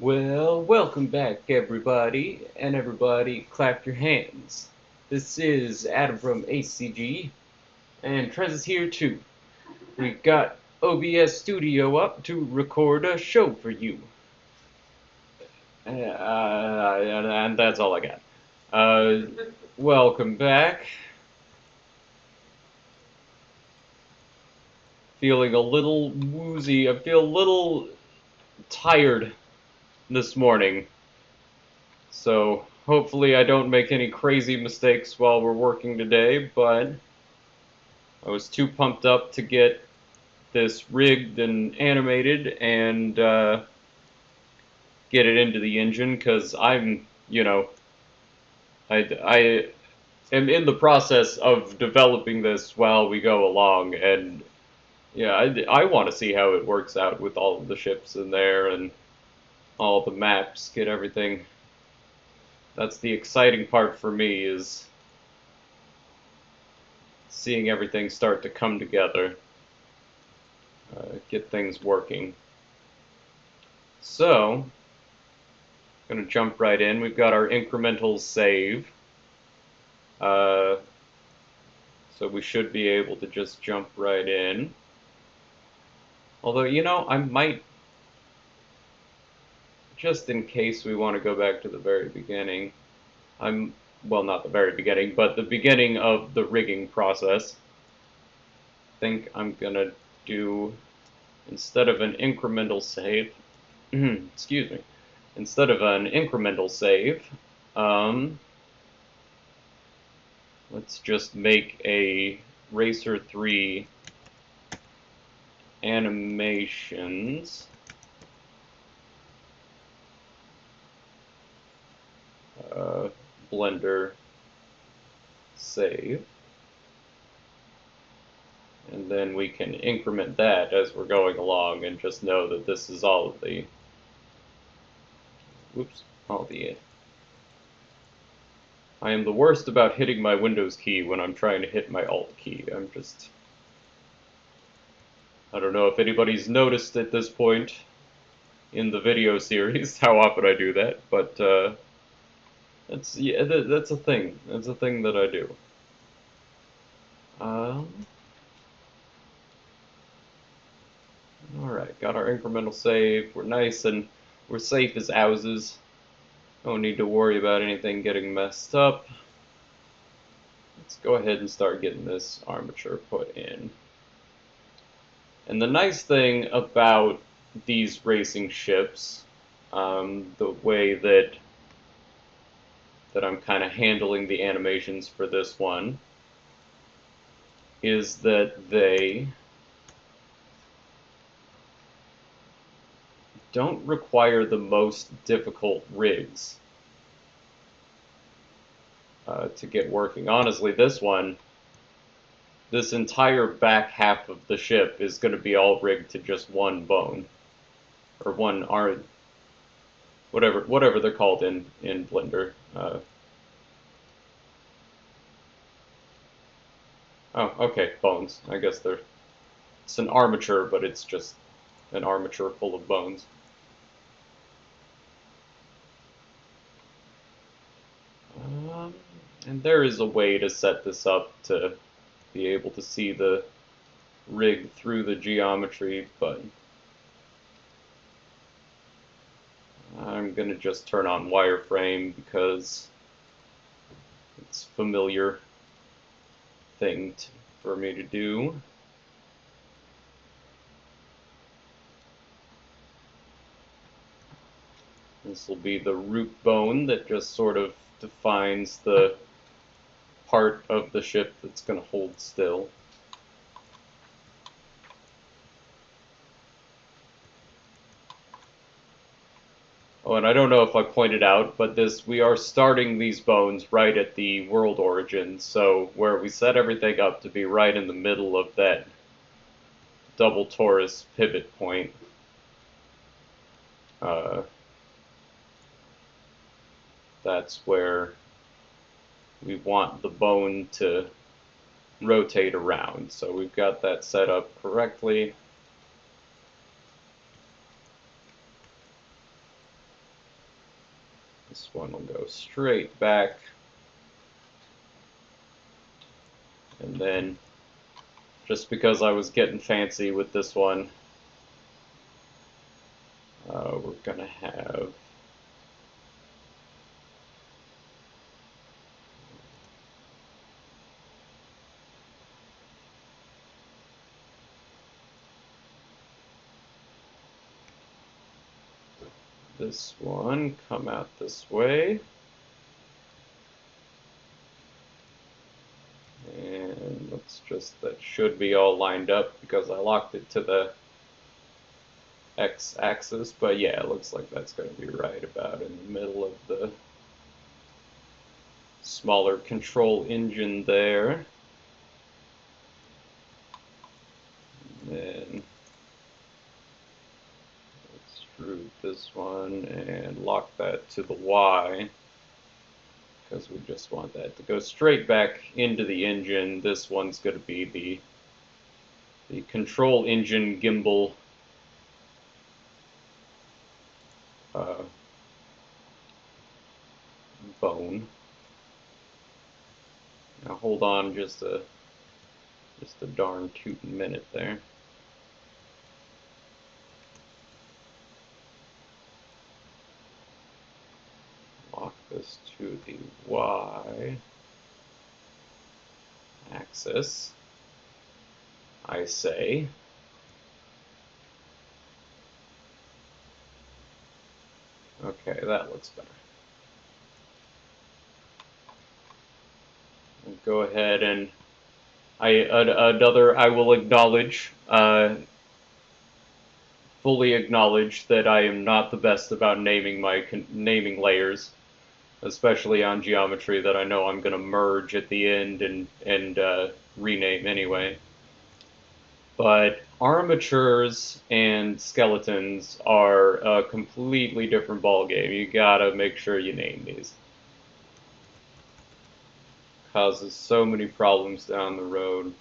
Well, welcome back, everybody, and everybody clap your hands. This is Adam from ACG, and Trez is here too. We've got OBS Studio up to record a show for you. And that's all I got. Welcome back. Feeling a little woozy. I feel a little tired this morning. So hopefully I don't make any crazy mistakes while we're working today, but I was too pumped up to get this rigged and animated and get it into the engine because I am in the process of developing this while we go along, and yeah, I want to see how it works out with all of the ships in there and all the maps, get everything. That's the exciting part for me, is seeing everything start to come together, get things working. So, going to jump right in. We've got our incremental save. Uh, so we should be able to just jump right in. Although, I might, just in case we want to go back to the very beginning, well, not the very beginning, but the beginning of the rigging process. I think I'm going to do, instead of an incremental save, excuse me, instead of an incremental save, let's just make a Racer 3 animations. Blender save. And then we can increment that as we're going along and just know that this is all of the, I am the worst about hitting my Windows key when I'm trying to hit my Alt key. I don't know if anybody's noticed at this point in the video series how often I do that, but that's a thing. That's a thing that I do. Alright, got our incremental save. We're safe as houses. Don't need to worry about anything getting messed up. Let's go ahead and start getting this armature put in. And the nice thing about these racing ships, the way that I'm kind of handling the animations for this one, is that they don't require the most difficult rigs to get working. Honestly, this entire back half of the ship is going to be all rigged to just one bone, or one arm, whatever they're called in Blender. Oh, okay, bones. I guess it's an armature, but it's just an armature full of bones. And there is a way to set this up to be able to see the rig through the geometry, but I'm going to just turn on wireframe because it's a familiar thing for me to do. This will be the root bone that just sort of defines the part of the ship that's going to hold still. Oh, and I don't know if I pointed out, but we are starting these bones right at the world origin, so where we set everything up to be right in the middle of that double torus pivot point. That's where we want the bone to rotate around. So we've got that set up correctly. This one will go straight back. And then, just because I was getting fancy with this one, we're going to have this one come out this way. And let's just, that should be all lined up because I locked it to the x-axis, but yeah, it looks like that's going to be right about in the middle of the smaller control engine there. And then extrude this one and lock that to the Y, because we just want that to go straight back into the engine. This one's going to be the control engine gimbal bone. Now hold on just a darn tootin' minute there. Lock this to the Y axis, I say. Okay, that looks better. We'll go ahead and I will acknowledge, fully acknowledge that I am not the best about naming naming layers, especially on geometry that I know I'm going to merge at the end and rename anyway. But armatures and skeletons are a completely different ballgame. You gotta make sure you name these. Causes so many problems down the road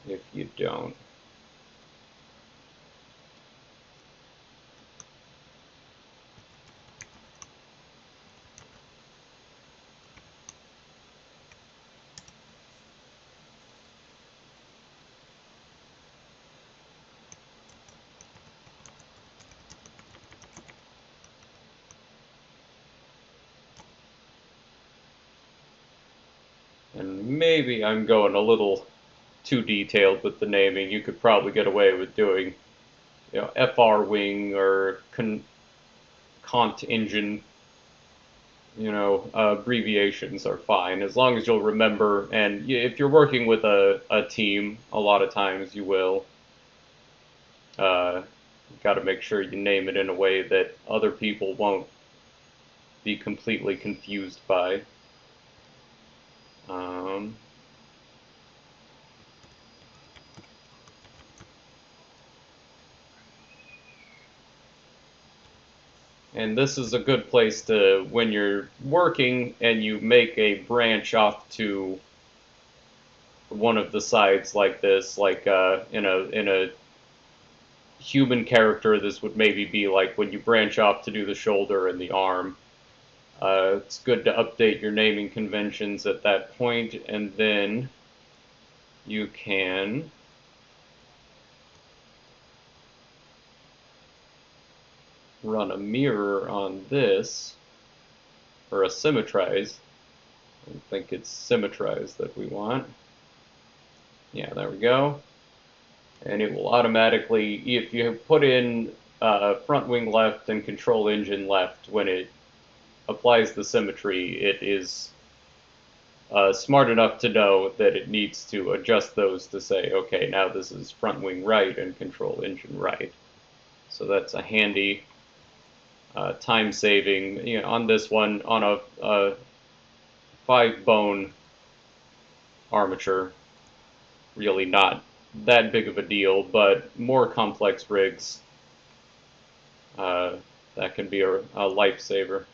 if you don't. And maybe I'm going a little too detailed with the naming. You could probably get away with doing, you know, FR wing or cont engine. You know, abbreviations are fine as long as you'll remember. And if you're working with a team, a lot of times you will. Got to make sure you name it in a way that other people won't be completely confused by. And this is a good place to, when you're working and you make a branch off to one of the sides like this, like in a human character, this would maybe be like when you branch off to do the shoulder and the arm. It's good to update your naming conventions at that point, and then you can run a mirror on this, or a symmetrize. I think it's symmetrize that we want. Yeah, there we go. And it will automatically, if you put in front wing left and control engine left, when it applies the symmetry, it is smart enough to know that it needs to adjust those to say, okay, now this is front wing right and control engine right. So that's a handy time saving. You know, on this one, on a 5-bone armature, really not that big of a deal, but more complex rigs, that can be a lifesaver.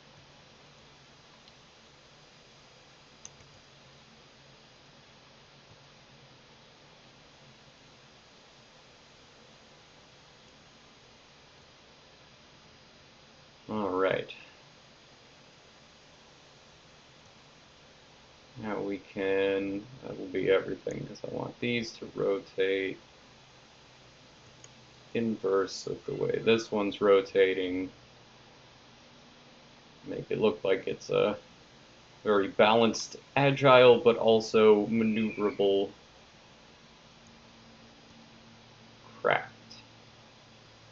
Alright. Now we can, that will be everything, because I want these to rotate inverse of the way this one's rotating. Make it look like it's a very balanced, agile, but also maneuverable craft.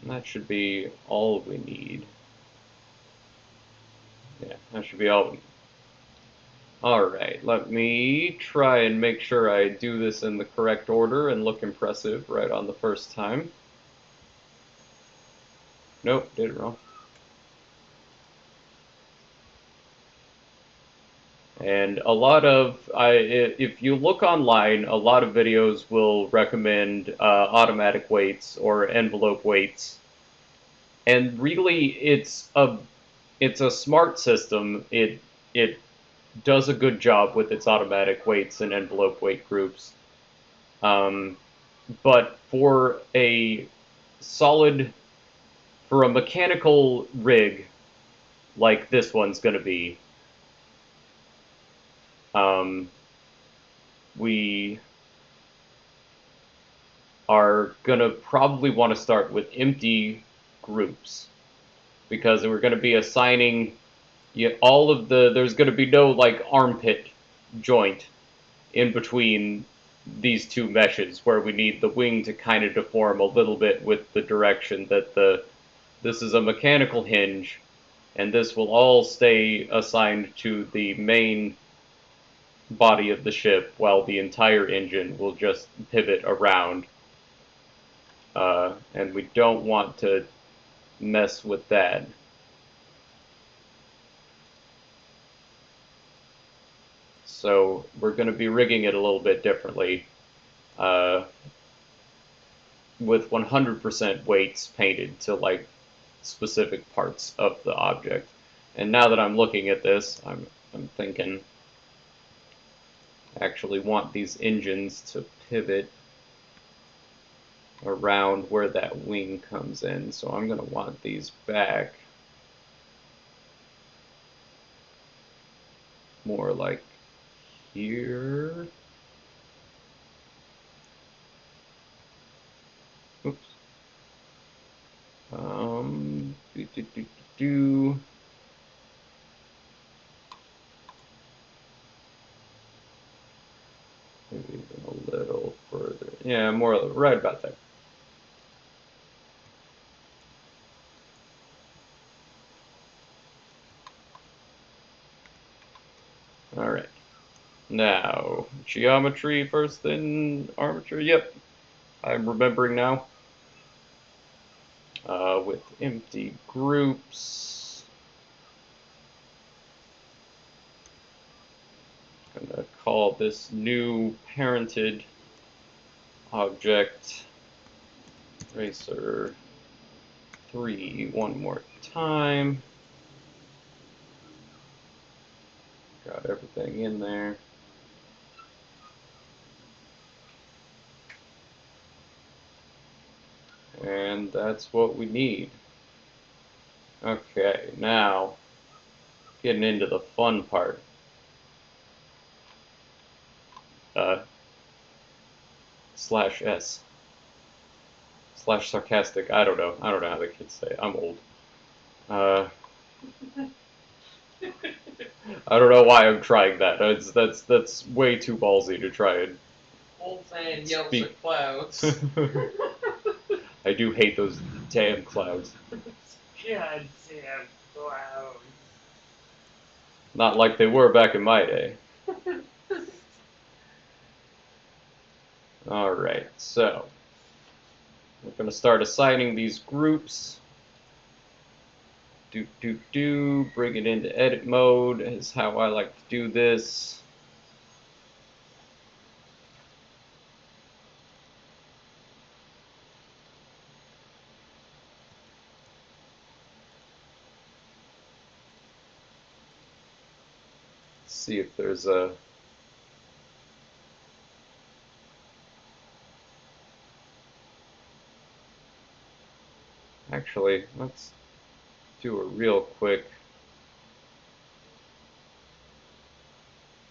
And that should be all we need. Yeah, that should be all we need. Alright, let me try and make sure I do this in the correct order and look impressive right on the first time. Nope, did it wrong. And a lot of, if you look online, a lot of videos will recommend automatic weights or envelope weights. And really, it's a smart system. It does a good job with its automatic weights and envelope weight groups. But for a mechanical rig like this one's going to be, we are going to probably want to start with empty groups, because we're going to be assigning all of there's going to be no like armpit joint in between these two meshes where we need the wing to kind of deform a little bit with the direction that this is a mechanical hinge, and this will all stay assigned to the main body of the ship, while the entire engine will just pivot around. And we don't want to mess with that. So we're going to be rigging it a little bit differently, with 100% weights painted to like specific parts of the object. And now that I'm looking at this, I'm thinking I actually want these engines to pivot around where that wing comes in. So I'm going to want these back more like here. Oops. Maybe even a little further. Yeah, more right about there. Alright. Now, geometry first, then armature. Yep, I'm remembering now. With empty groups. I'm going to call this new parented object racer 3 one more time. Got everything in there. And that's what we need. Okay, now getting into the fun part. /S. /sarcastic. I don't know how the kids say it. I'm old. I don't know why I'm trying that. That's way too ballsy to try and Old man yells at clouds. I do hate those damn clouds. God damn clouds. Not like they were back in my day. Alright, so we're going to start assigning these groups. Bring it into edit mode is how I like to do this. See if there's a actually let's do a real quick.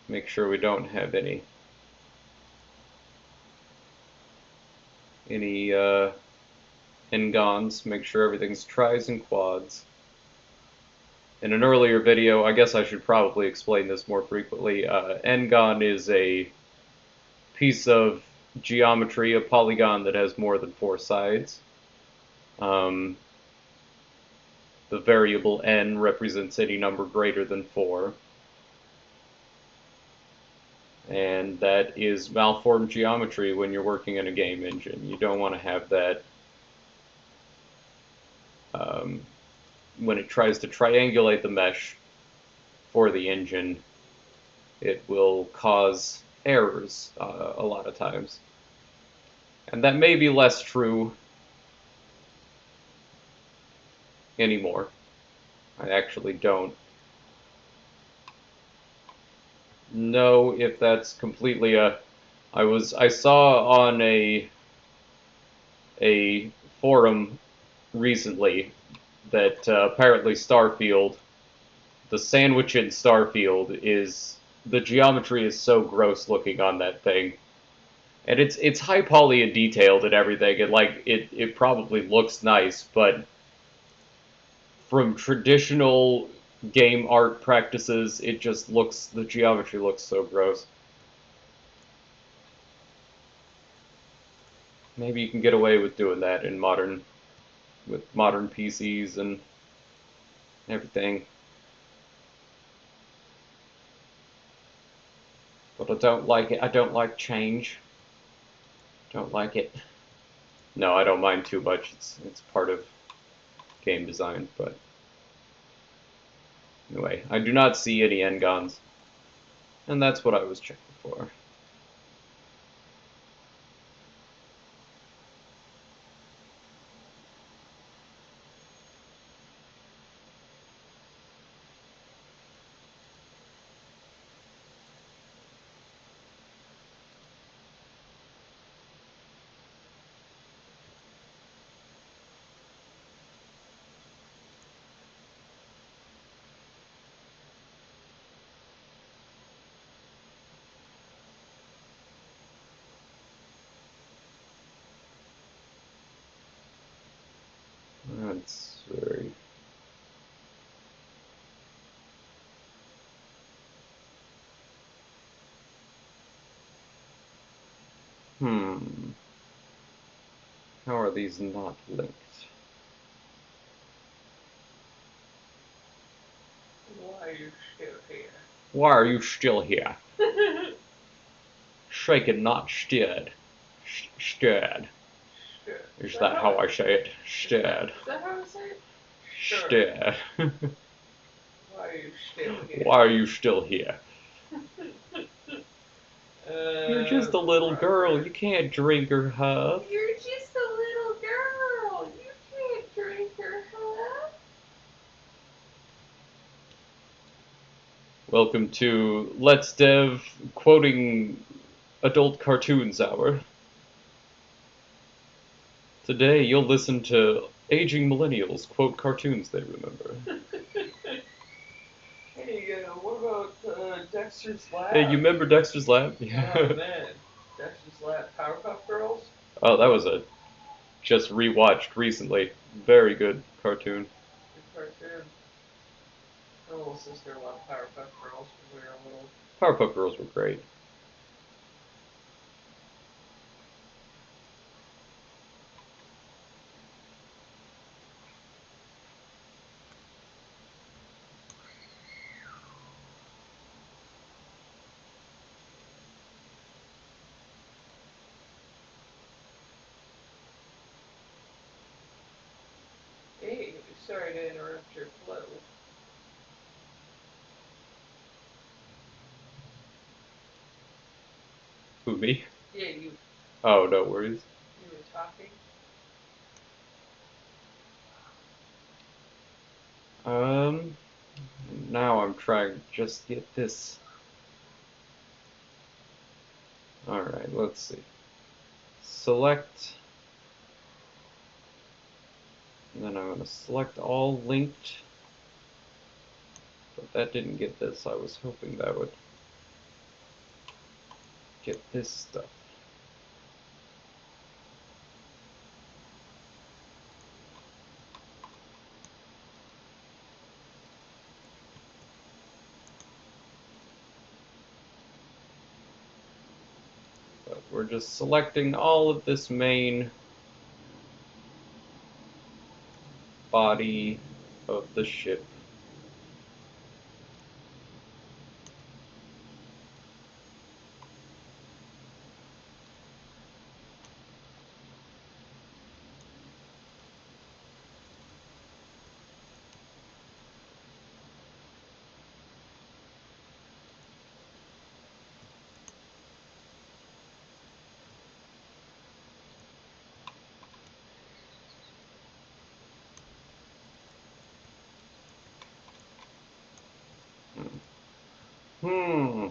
Make sure we don't have any n-gons. Make sure everything's tris and quads. In an earlier video, I guess I should probably explain this more frequently. N-gon is a piece of geometry, a polygon that has more than 4 sides. The variable n represents any number greater than 4. And that is malformed geometry when you're working in a game engine. You don't want to have that when it tries to triangulate the mesh for the engine. It will cause errors a lot of times. And that may be less true anymore. I actually don't know if that's completely I saw on a forum recently that apparently Starfield, the sandwich in Starfield is, the geometry is so gross looking on that thing. And it's high poly and detailed and everything, and like it probably looks nice, but from traditional game art practices, it just looks, the geometry looks so gross. Maybe you can get away with doing that in modern PCs and everything. But I don't like it. I don't like change. Don't like it. No, I don't mind too much. It's part of game design, but anyway, I do not see any n-gons. And that's what I was checking for. That's very... How are these not linked? Why are you still here? Why are you still here? Shaken, not stirred. Stirred. Is that how I say it? Stirred. Is that how I say it? Stirred. Why are you still here? Why are you still here? You're just a little girl. You can't drink or huff. You're just a little girl. You can't drink or huff. Welcome to Let's Dev quoting adult cartoons hour. Today you'll listen to aging millennials quote cartoons they remember. Hey, what about Dexter's Lab? Hey, you remember Dexter's Lab? Oh man, Dexter's Lab, Powerpuff Girls? Oh, that was a just rewatched recently. Very good cartoon. Good cartoon. My little sister loved Powerpuff Girls when we were little. Powerpuff Girls were great. Hey, sorry to interrupt your flow. Who, me? Yeah, you Oh, no worries. were talking. Now I'm trying to just get this. Alright, let's see. Select And then I'm going to select all linked, but that didn't get this. I was hoping that would get this stuff. But we're just selecting all of this main body of the ship. Hmm.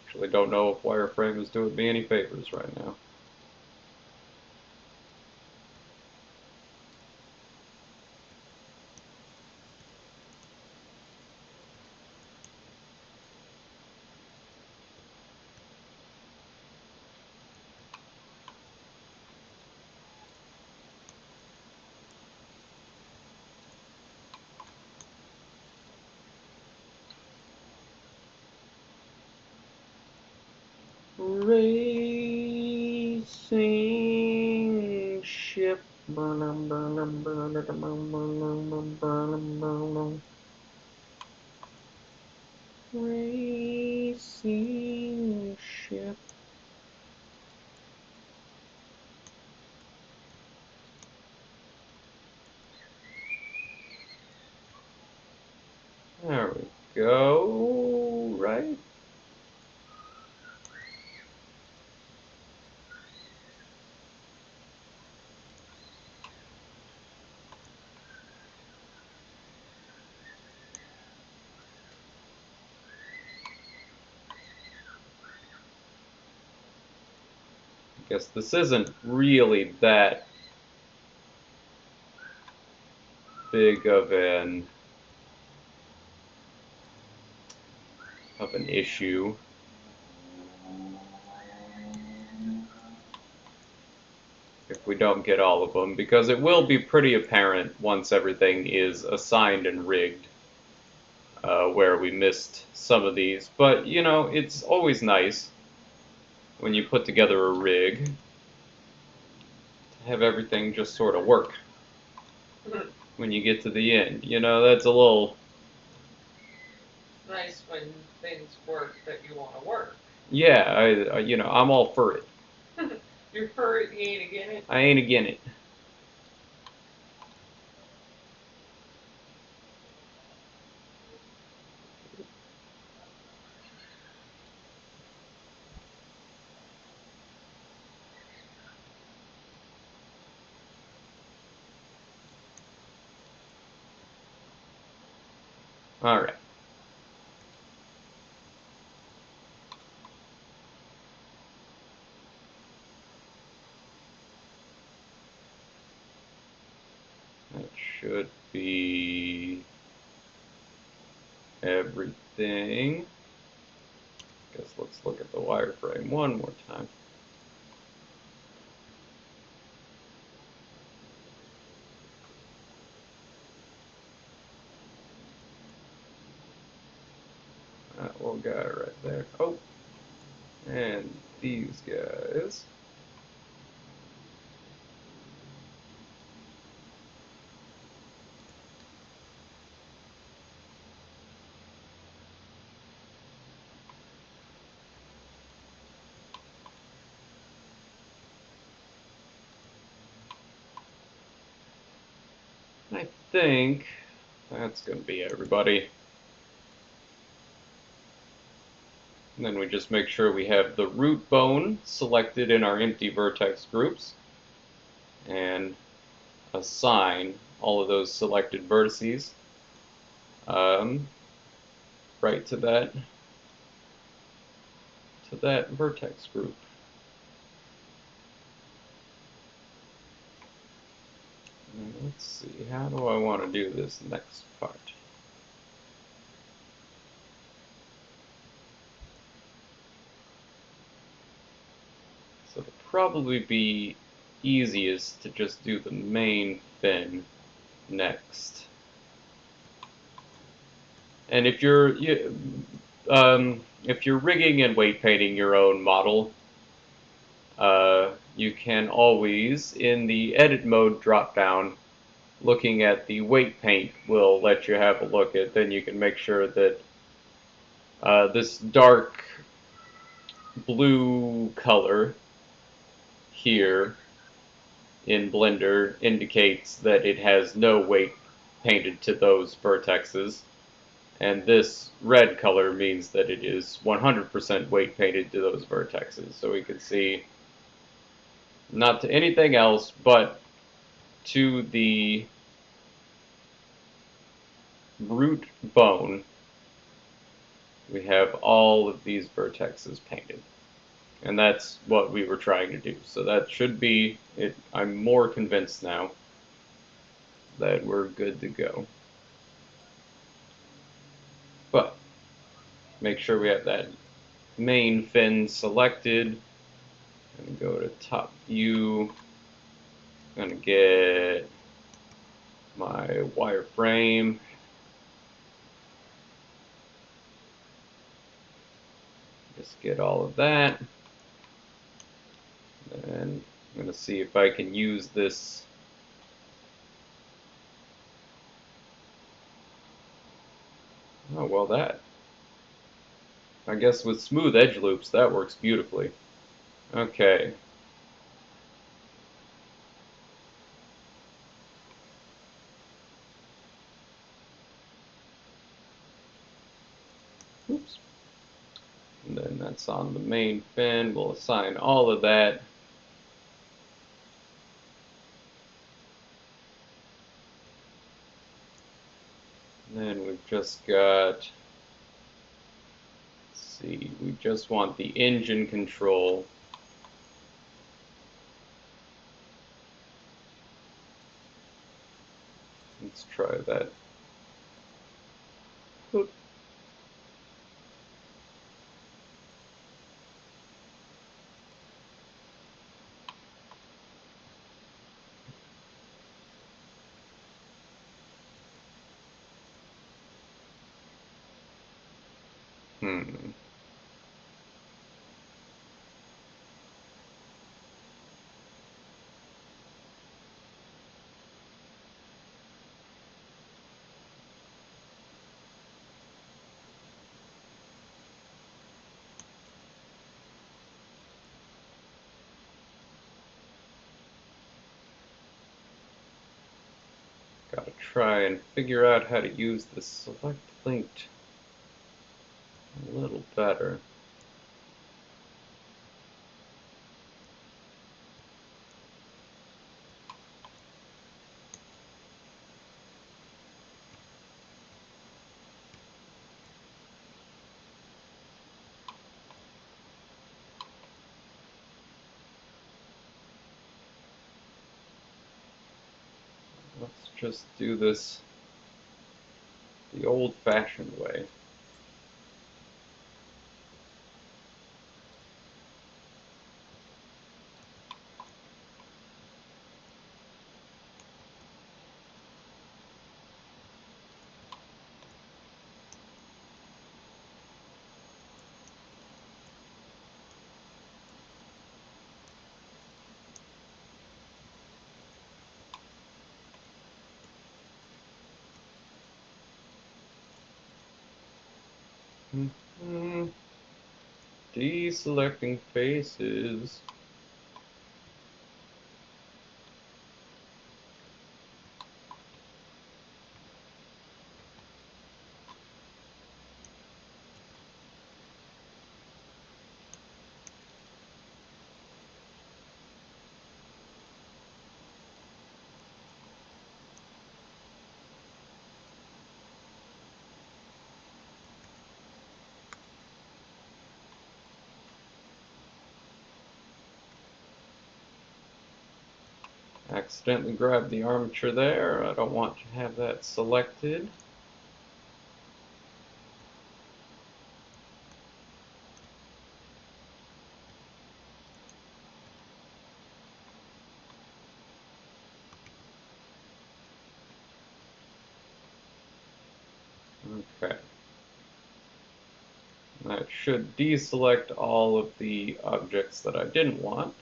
Actually, don't know if wireframe is doing me any favors right now. Racing ship. Racing ship. There we go. Right? Guess this isn't really that big of an issue. If we don't get all of them, because it will be pretty apparent once everything is assigned and rigged where we missed some of these. But, you know, it's always nice when you put together a rig to have everything just sort of work when you get to the end. You know, that's a little... Nice when things work that you want to work. Yeah, you know, I'm all for it. You're for it, you ain't again it. I ain't again it. Alright. That should be everything. Guess let's look at the wireframe one more time. That little guy right there. Oh, and these guys. I think that's going to be everybody. And then we just make sure we have the root bone selected in our empty vertex groups and assign all of those selected vertices right to that to that vertex group. And let's see, how do I want to do this next part? So it'll probably be easiest to just do the main fin next. And if you're rigging and weight painting your own model, you can always, in the edit mode drop-down, looking at the weight paint will let you have a look at. Then you can make sure that this dark blue color here in Blender indicates that it has no weight painted to those vertexes, and this red color means that it is 100% weight painted to those vertexes. So we can see not to anything else but to the root bone, we have all of these vertexes painted. And that's what we were trying to do. So that should be it. I'm more convinced now that we're good to go. But make sure we have that main fin selected. And go to top view. I'm going to get my wireframe. Just get all of that. And I'm going to see if I can use this. Oh, well, that. I guess with smooth edge loops, that works beautifully. Okay. Oops. And then that's on the main fin. We'll assign all of that. And then we've just got, let's see, we just want the engine control. Let's try that. Oop. Hmm. Gotta try and figure out how to use the select linked a little better. Let's just do this the old-fashioned way. Deselecting faces. Accidentally grabbed the armature there. I don't want to have that selected. Okay. That should deselect all of the objects that I didn't want.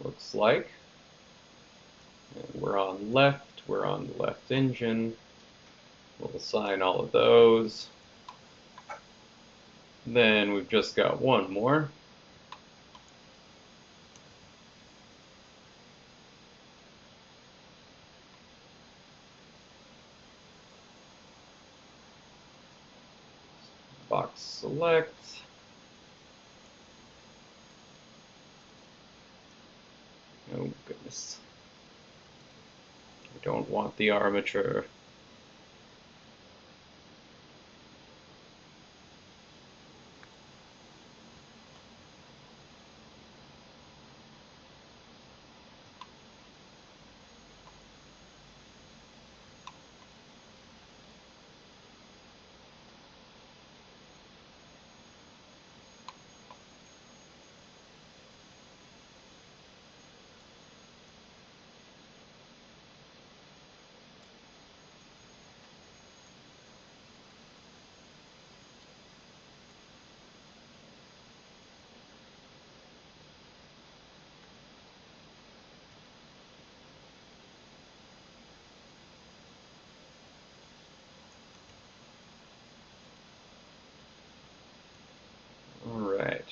Looks like. And we're on left, we're on the left engine. We'll assign all of those. Then we've just got one more. Box select. Oh goodness. I don't want the armature. Alright.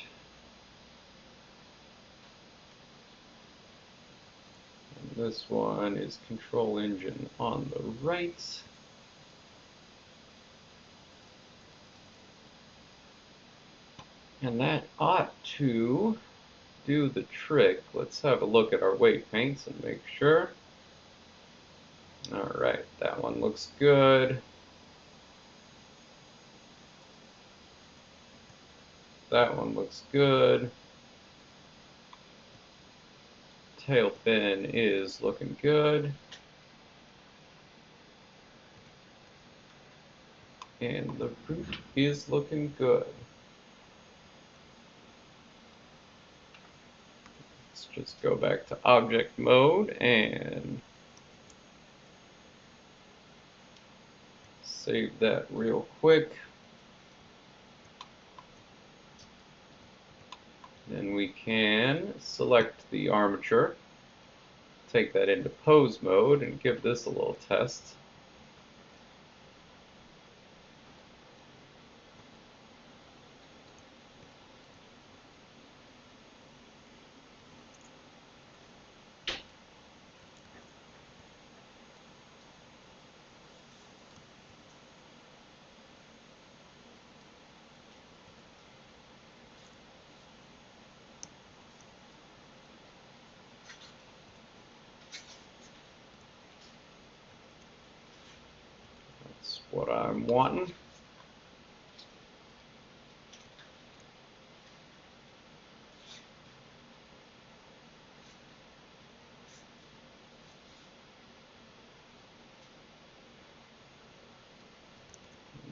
This one is control engine on the right. And that ought to do the trick. Let's have a look at our weight paints and make sure. Alright, that one looks good. That one looks good. Tail fin is looking good. And the root is looking good. Let's just go back to object mode and save that real quick. Then we can select the armature, take that into pose mode, and give this a little test. That's what I'm wanting.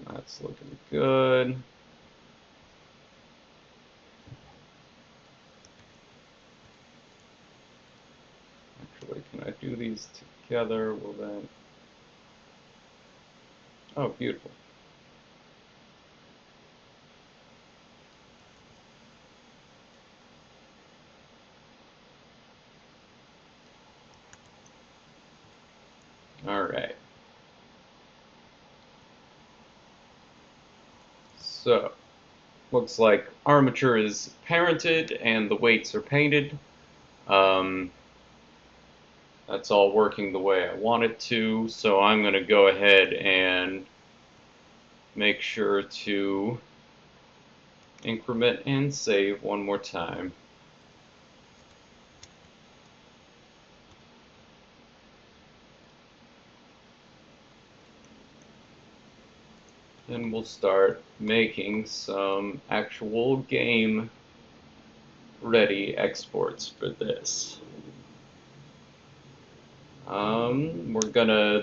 That's looking good. Actually, can I do these together? Will that... Oh, beautiful. Alright. So, looks like armature is parented and the weights are painted. That's all working the way I want it to, so I'm going to go ahead and make sure to increment and save one more time. And we'll start making some actual game ready exports for this.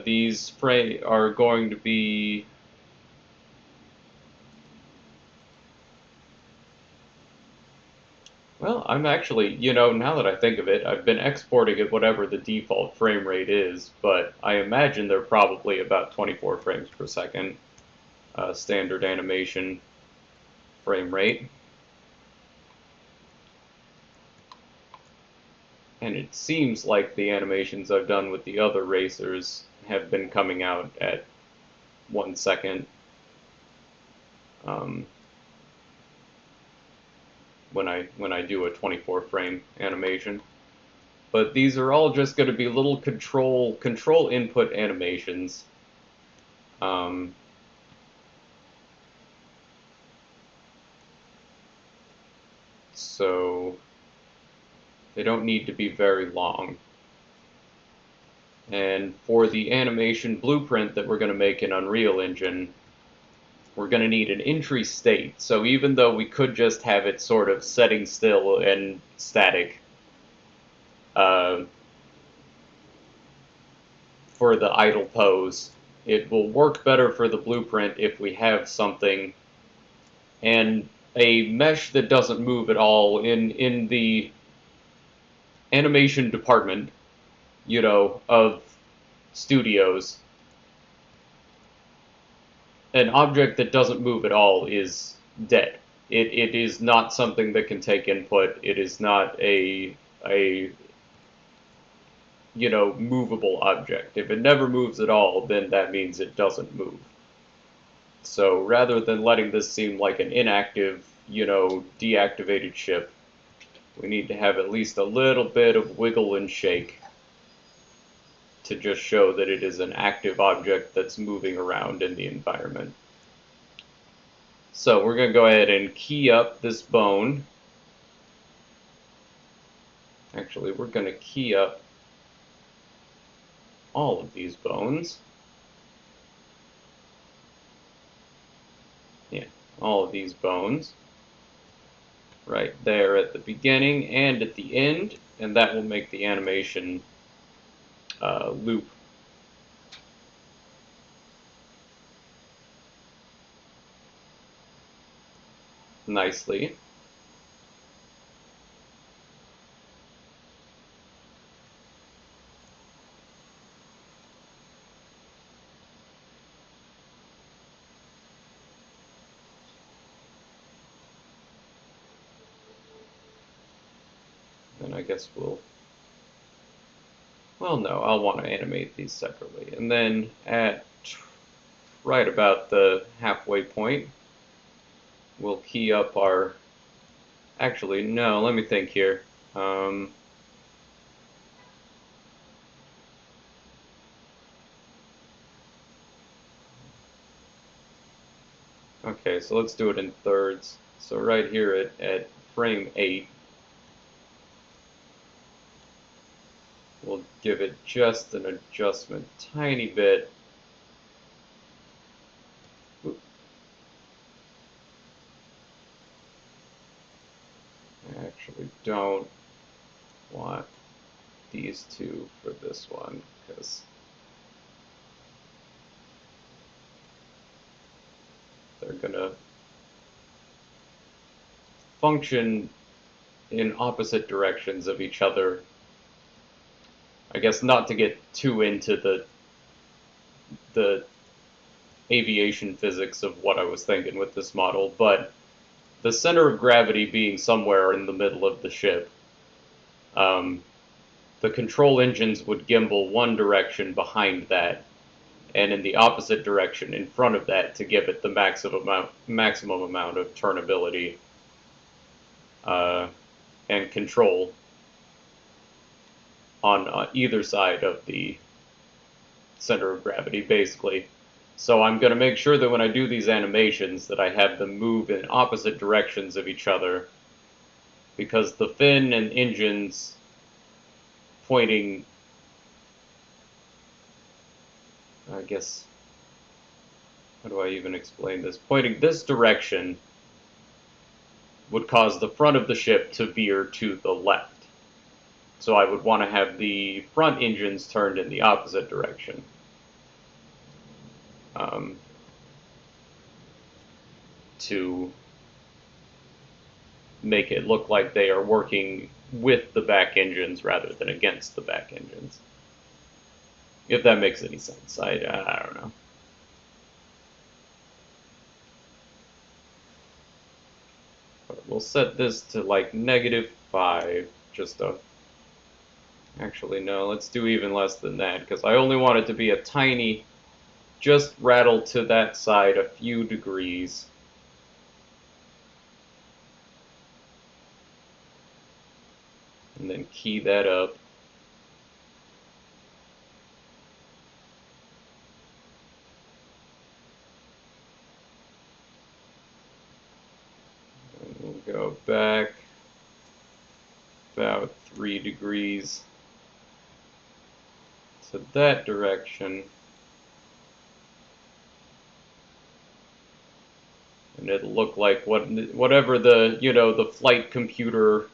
These are going to be, well, I'm actually, now that I think of it, I've been exporting at whatever the default frame rate is, but I imagine they're probably about 24 frames per second, standard animation frame rate. And it seems like the animations I've done with the other racers have been coming out at 1 second. Um, when I do a 24 frame animation. But these are all just going to be little control input animations. Um, so they don't need to be very long. And for the animation blueprint that we're going to make in Unreal Engine, we're going to need an entry state. So even though we could just have it sort of setting still and static, uh, for the idle pose, it will work better for the blueprint if we have something and a mesh that doesn't move at all in the animation department, of studios. An object that doesn't move at all is dead. It is not something that can take input. It is not a movable object. If it never moves at all, then that means it doesn't move. So rather than letting this seem like an inactive, deactivated ship, we need to have at least a little bit of wiggle and shake to just show that it is an active object that's moving around in the environment. So we're going to go ahead and key up this bone. Actually, we're going to key up all of these bones. Yeah, all of these bones. Right there at the beginning and at the end, and that will make the animation loop. Nicely. And I guess well, no, I'll want to animate these separately. And then at right about the halfway point, we'll key up our, actually, no, let me think here. Okay, so let's do it in thirds. So right here at frame 8, we'll give it just an adjustment, tiny bit. I actually don't want these two for this one, because they're going to function in opposite directions of each other. I guess not to get too into the aviation physics of what I was thinking with this model, but the center of gravity being somewhere in the middle of the ship, the control engines would gimbal one direction behind that, and in the opposite direction in front of that to give it the maximum amount of turnability and control on either side of the center of gravity, basically. So I'm going to make sure that when I do these animations that I have them move in opposite directions of each other, because the fin and engines pointing, I guess, how do I even explain this? Pointing this direction would cause the front of the ship to veer to the left. So I would want to have the front engines turned in the opposite direction. To make it look like they are working with the back engines rather than against the back engines. If that makes any sense. I don't know. But we'll set this to like -5, just a... Actually, no, let's do even less than that, because I only want it to be a tiny, just rattle to that side a few degrees. And then key that up. And we'll go back about 3 degrees to that direction. And it'll look like whatever the, the flight computer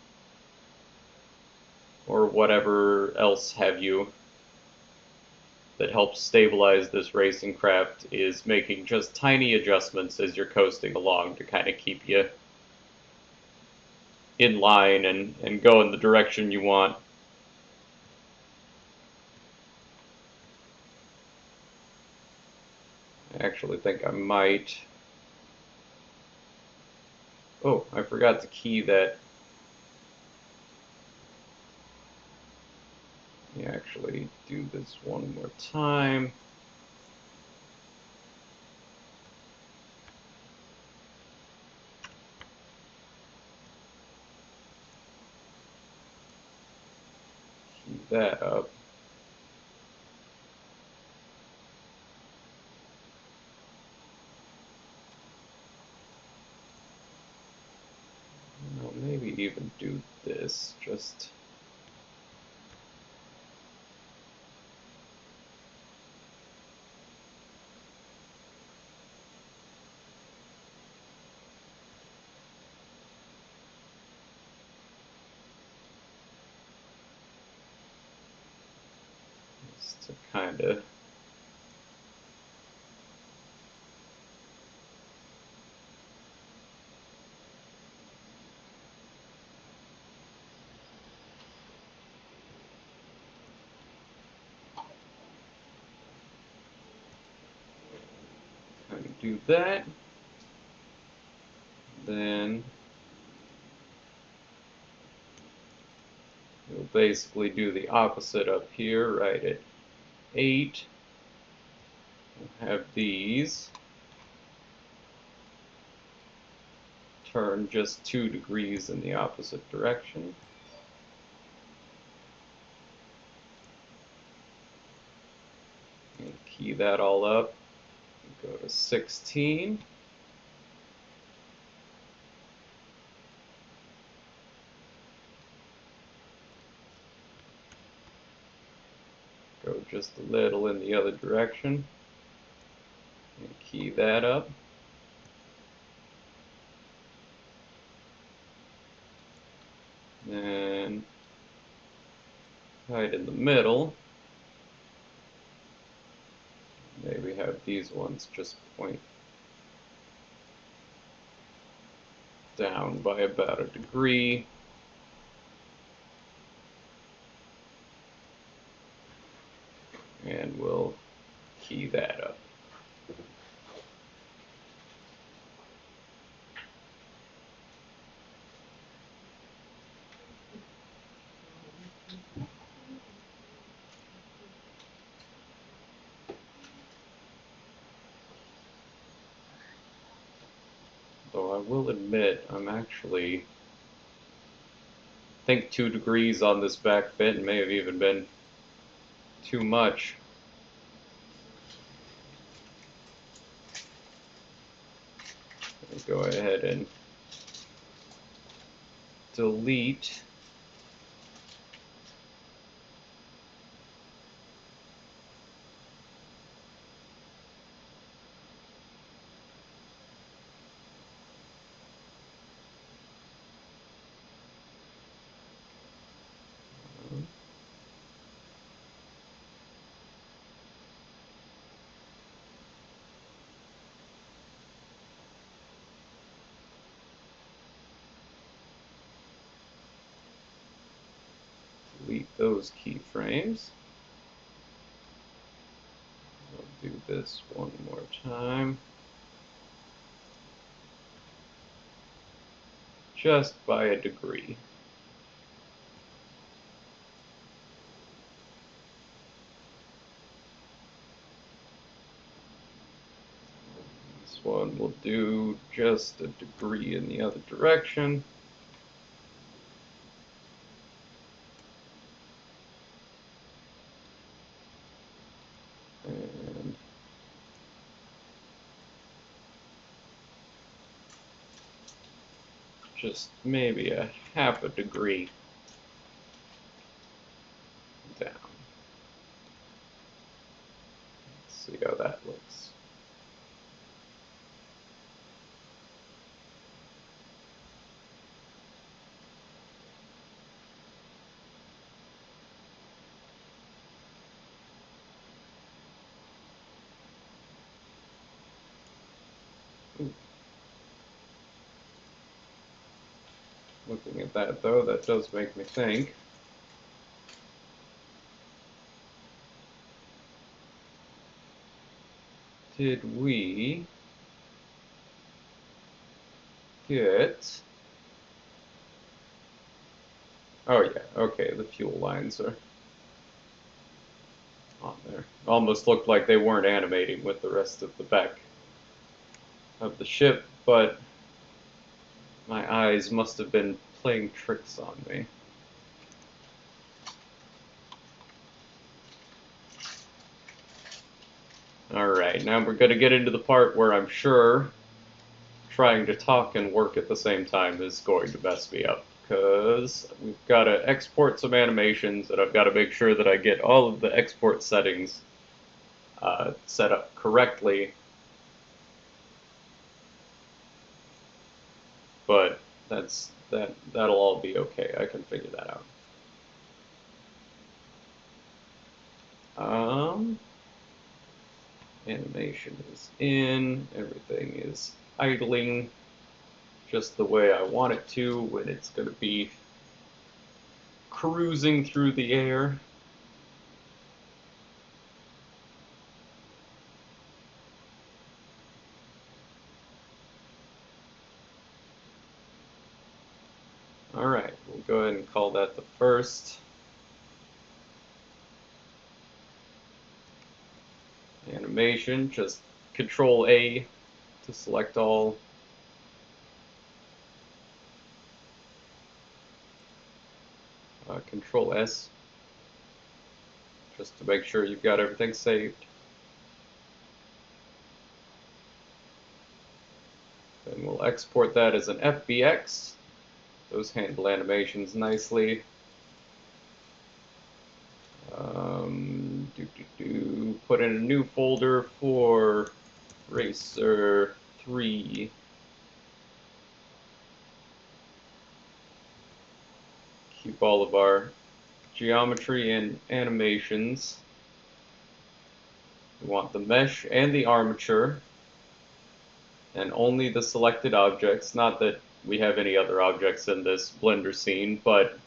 or whatever else have you that helps stabilize this racing craft is making just tiny adjustments as you're coasting along to kind of keep you in line and go in the direction you want. I actually think I might... Oh, I forgot to key that. Let me actually do this one more time. Key that up. I'll maybe even do this, just... to kind of... do that. Then we'll basically do the opposite up here, right at 8. We'll have these turn just 2 degrees in the opposite direction. And key that all up. Go to 16. Go just a little in the other direction. And key that up. And right in the middle, maybe have these ones just point down by about a degree. And we'll key that up. Though I will admit, I'm actually... I think 2 degrees on this back fin may have even been too much. Go ahead and delete those keyframes. I'll do this one more time. Just by a degree. This one will do just a degree in the other direction. And just maybe a half a degree down. Let's see how that looks. Ooh. Looking at that though, that does make me think. Did we get... Oh yeah, okay, the fuel lines are on there. Almost looked like they weren't animating with the rest of the back of the ship, but my eyes must have been playing tricks on me. Alright, now we're going to get into the part where I'm sure trying to talk and work at the same time is going to mess me up. Because we've got to export some animations, and I've got to make sure that I get all of the export settings set up correctly. But that'll all be okay. I can figure that out. Animation is in, everything is idling just the way I want it to when it's going to be cruising through the air. Alright, we'll go ahead and call that the first animation. Just Control A to select all. Control S just to make sure you've got everything saved. Then we'll export that as an FBX. Those handle animations nicely. Put in a new folder for Racer 3. Keep all of our geometry and animations. We want the mesh and the armature, and only the selected objects. Not that we have any other objects in this Blender scene, but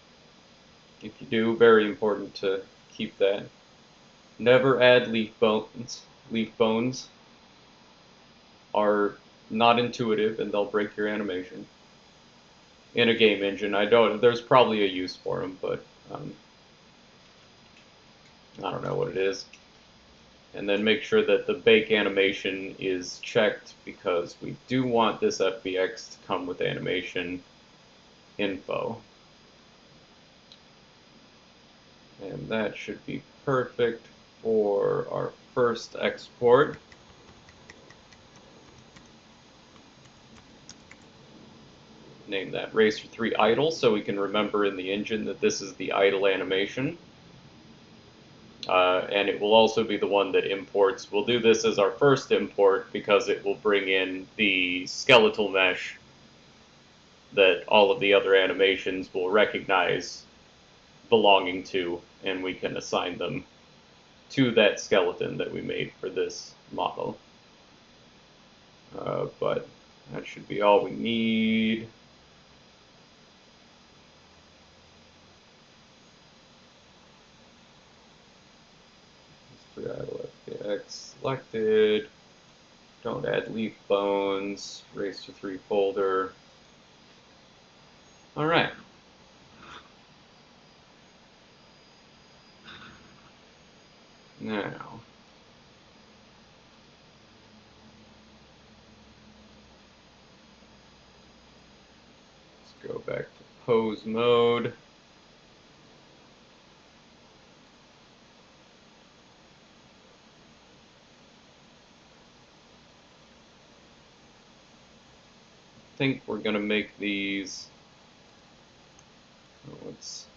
if you do, very important to keep that. Never add leaf bones. Leaf bones are not intuitive, and they'll break your animation. In a game engine, there's probably a use for them, but I don't know what it is. And then make sure that the bake animation is checked, because we do want this FBX to come with animation info. And that should be perfect for our first export. Name that Racer 3 idle, so we can remember in the engine that this is the idle animation. And it will also be the one that imports. We'll do this as our first import because it will bring in the skeletal mesh that all of the other animations will recognize belonging to, and we can assign them to that skeleton that we made for this model. But that should be all we need. objects selected. Don't add leaf bones. Race to 3 folder. All right. Now, let's go back to pose mode. I think we're going to make these, let's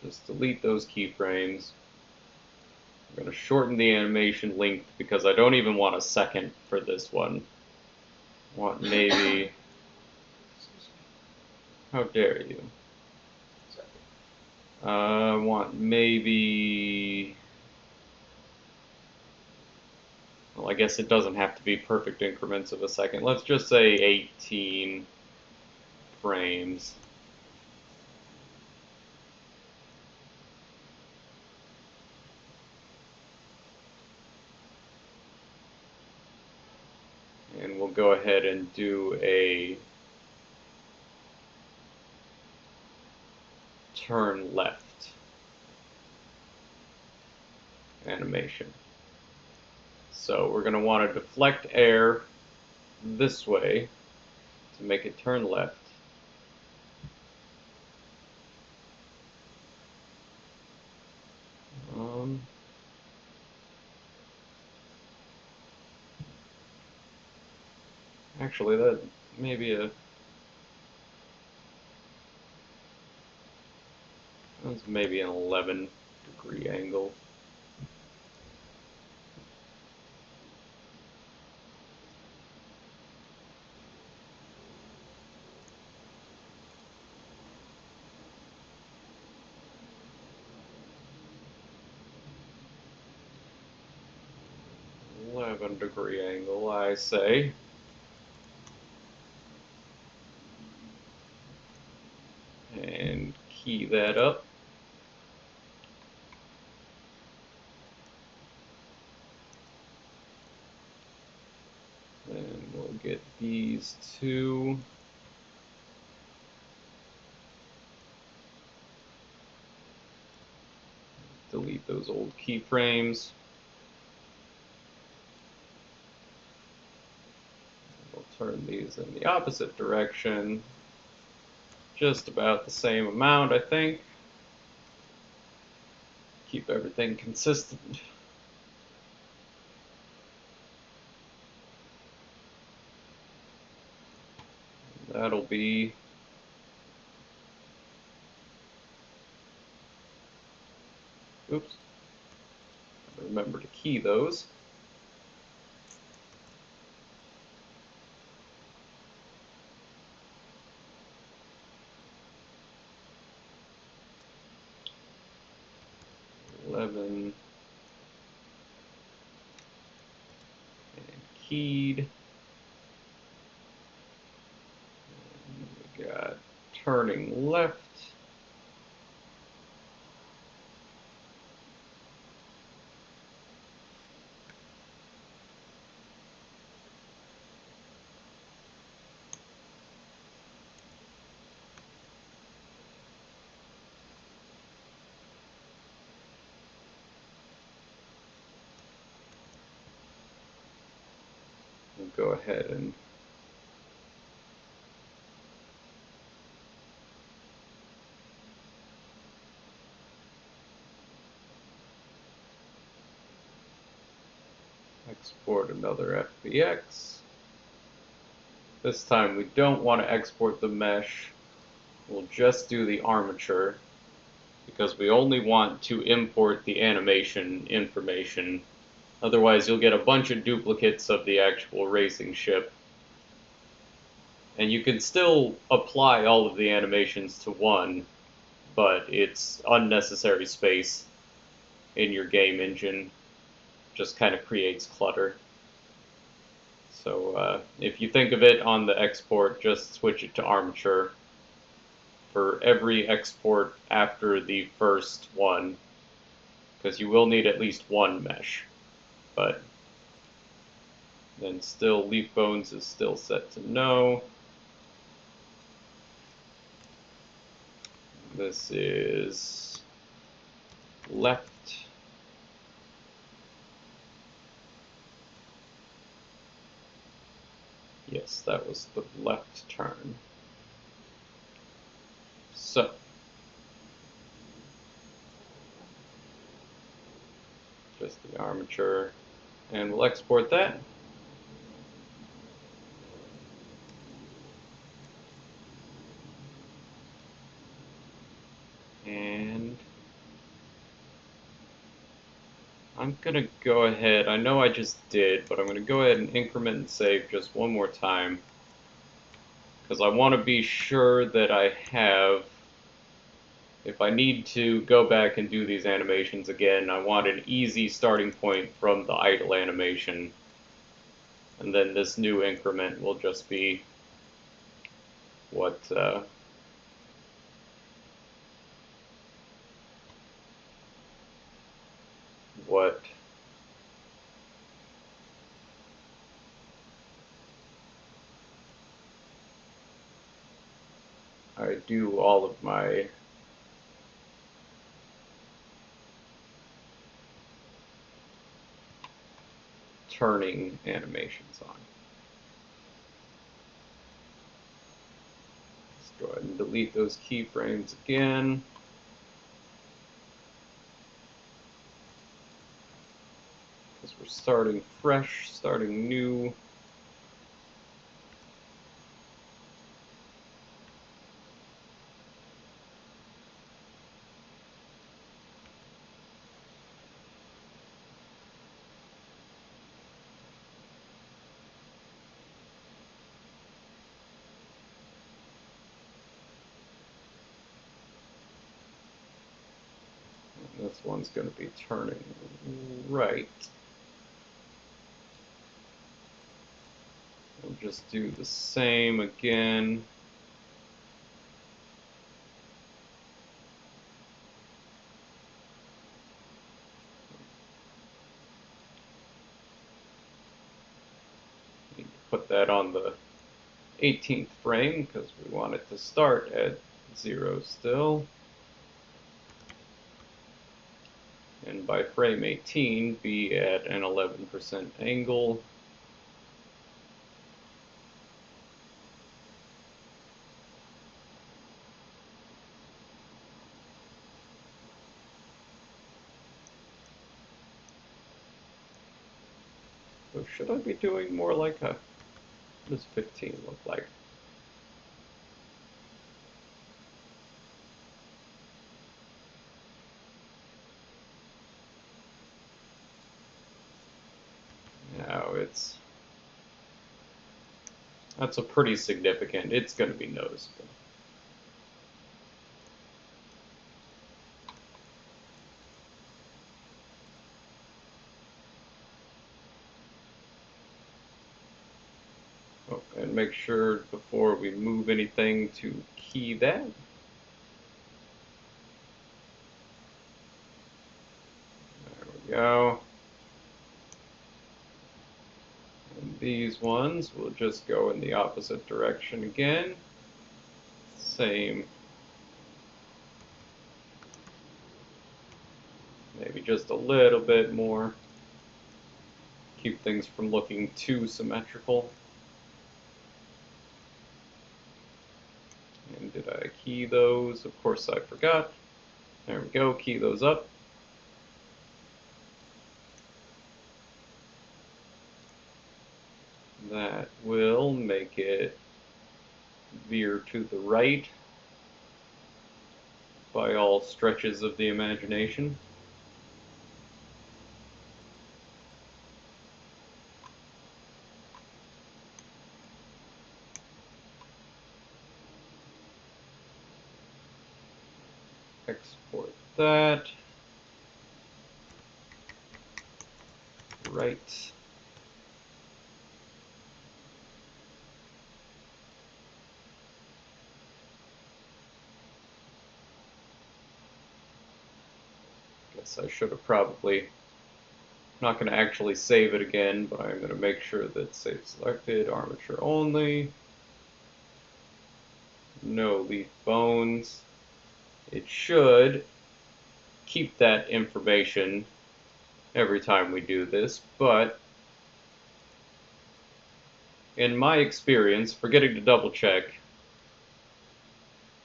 just delete those keyframes. I'm going to shorten the animation length because I don't even want a second for this one. I want maybe, how dare you? I want maybe, well, I guess it doesn't have to be perfect increments of a second. Let's just say 18 frames. And we'll go ahead and do a turn left animation. So we're going to want to deflect air this way to make it turn left. Actually, that may be that's maybe an 11-degree angle. Degree angle, I say. And key that up. Then we'll get these two. Delete those old keyframes. We'll turn these in the opposite direction. Just about the same amount, I think. Keep everything consistent. That'll be oops. Remember to key those. And keyed. And we got turning left. We'll go ahead and export another FBX. This time we don't want to export the mesh. We'll just do the armature because we only want to import the animation information. Otherwise you'll get a bunch of duplicates of the actual racing ship. And you can still apply all of the animations to one, but it's unnecessary space in your game engine. Just kind of creates clutter. So if you think of it on the export, just switch it to armature for every export after the first one, because you will need at least one mesh. But then still, leaf bones is still set to no. This is left. Yes, that was the left turn. So, just the armature, and we'll export that. And I'm going to go ahead, I know I just did, but I'm going to go ahead and increment and save just one more time, because I want to be sure that I have, if I need to go back and do these animations again, I want an easy starting point from the idle animation, and then this new increment will just be what what I do all of my turning animations on. Let's go ahead and delete those keyframes again. Because we're starting fresh, starting new. This one's going to be turning right. We'll just do the same again. Need to put that on the 18th frame because we want it to start at 0 still. And by frame 18, be at an 11% angle. So should I be doing more like a, what does 15 look like? Now that's a pretty significant, it's going to be noticeable. Oh, and make sure before we move anything to key that. There we go. And these ones will just go in the opposite direction again. Same. Maybe just a little bit more. Keep things from looking too symmetrical. And did I key those? Of course I forgot. There we go, key those up. That will make it veer to the right by all stretches of the imagination. Export that. Right. this. I should have probably, I'm not going to actually save it again, but I'm going to make sure that save selected, armature only, no leaf bones. It should keep that information every time we do this, but in my experience, forgetting to double check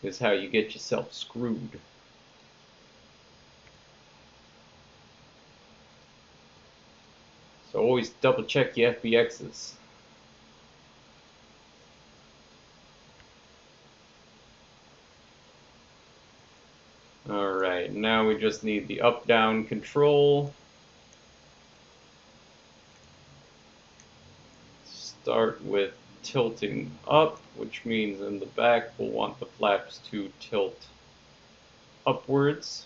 is how you get yourself screwed. So always double check your FBXs. Alright, now we just need the up-down control. Start with tilting up, which means in the back we'll want the flaps to tilt upwards.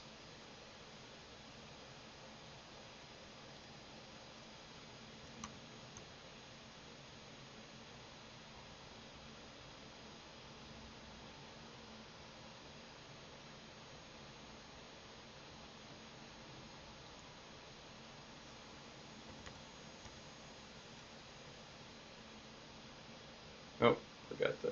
Oh, forgot to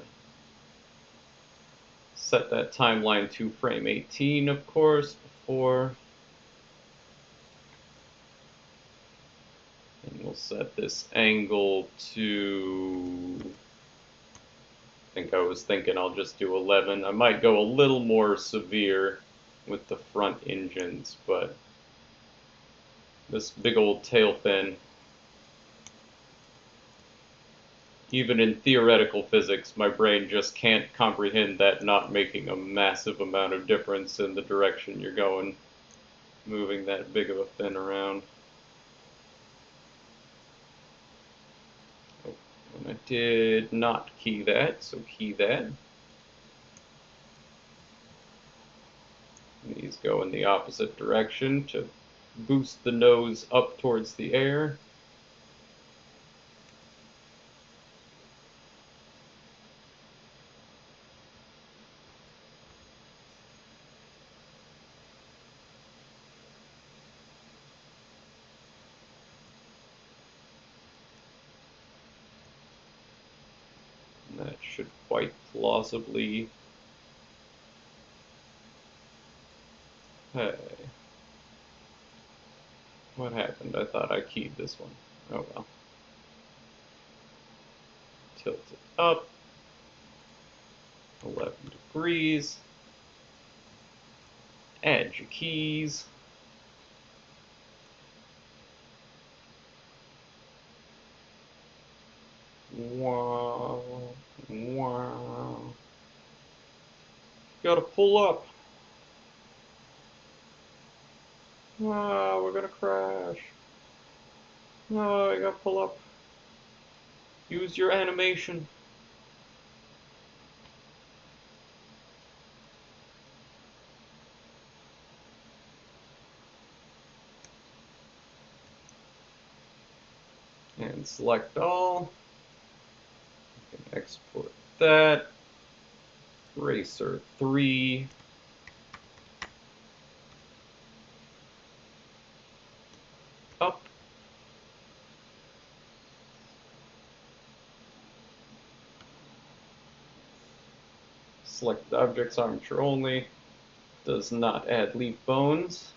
set that timeline to frame 18, of course, before. And we'll set this angle to, I think I was thinking I'll just do 11. I might go a little more severe with the front engines, but this big old tail fin, even in theoretical physics, my brain just can't comprehend that not making a massive amount of difference in the direction you're going, moving that big of a fin around. Oh, and I did not key that, so key that. And these go in the opposite direction to boost the nose up towards the air. And that should quite plausibly. Hey. What happened? I thought I keyed this one. Oh well. Tilt it up. 11 degrees. Add your keys. Wow. Wow. Gotta pull up. Ah, we're gonna crash. No, I gotta pull up. Use your animation. And select all. You can export that. Racer 3. Up. Select the object's armature only. Does not add leaf bones.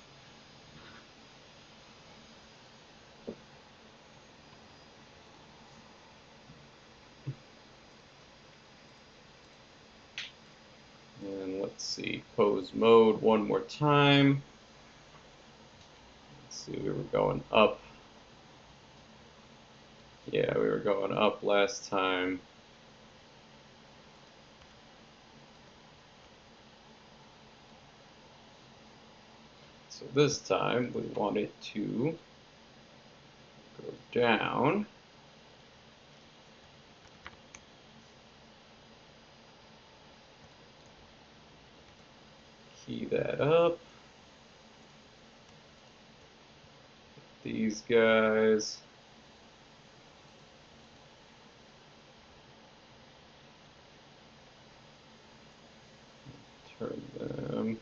And let's see, pose mode one more time. Let's see, we were going up. Yeah, we were going up last time. So this time we want it to go down. Key that up. These guys. Turn them.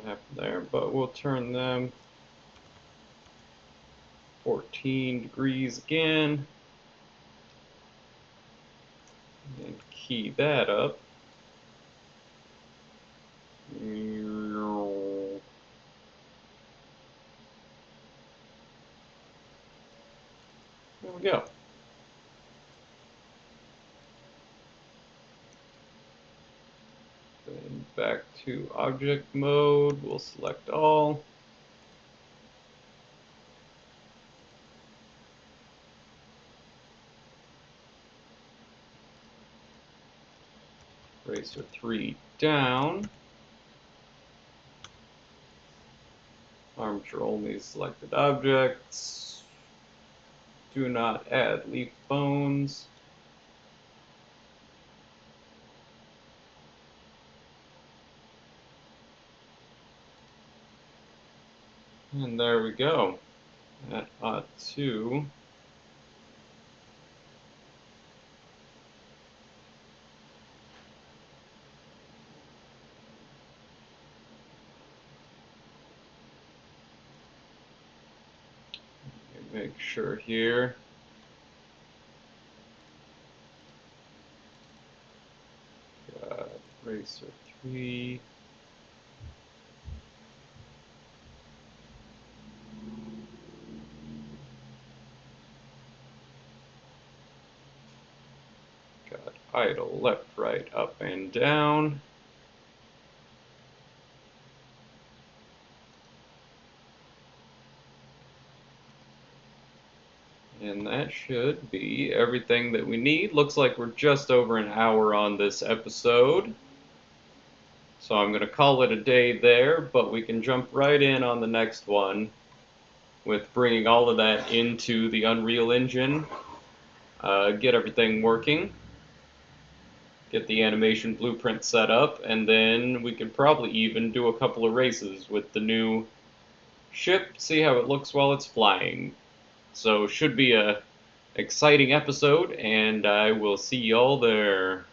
what happened there, but we'll turn them 14 degrees again. And key that up. There we go. Then back to object mode, we'll select all. Eraser 3 down. Armature only selected objects. Do not add leaf bones. And there we go. That ought to make sure here. Got eraser 3. Got idle left, right, up, and down. And that should be everything that we need. Looks like we're just over an hour on this episode. So I'm going to call it a day there, but we can jump right in on the next one with bringing all of that into the Unreal Engine, get everything working, get the animation blueprint set up, and then we could probably even do a couple of races with the new ship, see how it looks while it's flying. So should be a exciting episode, and I will see y'all there.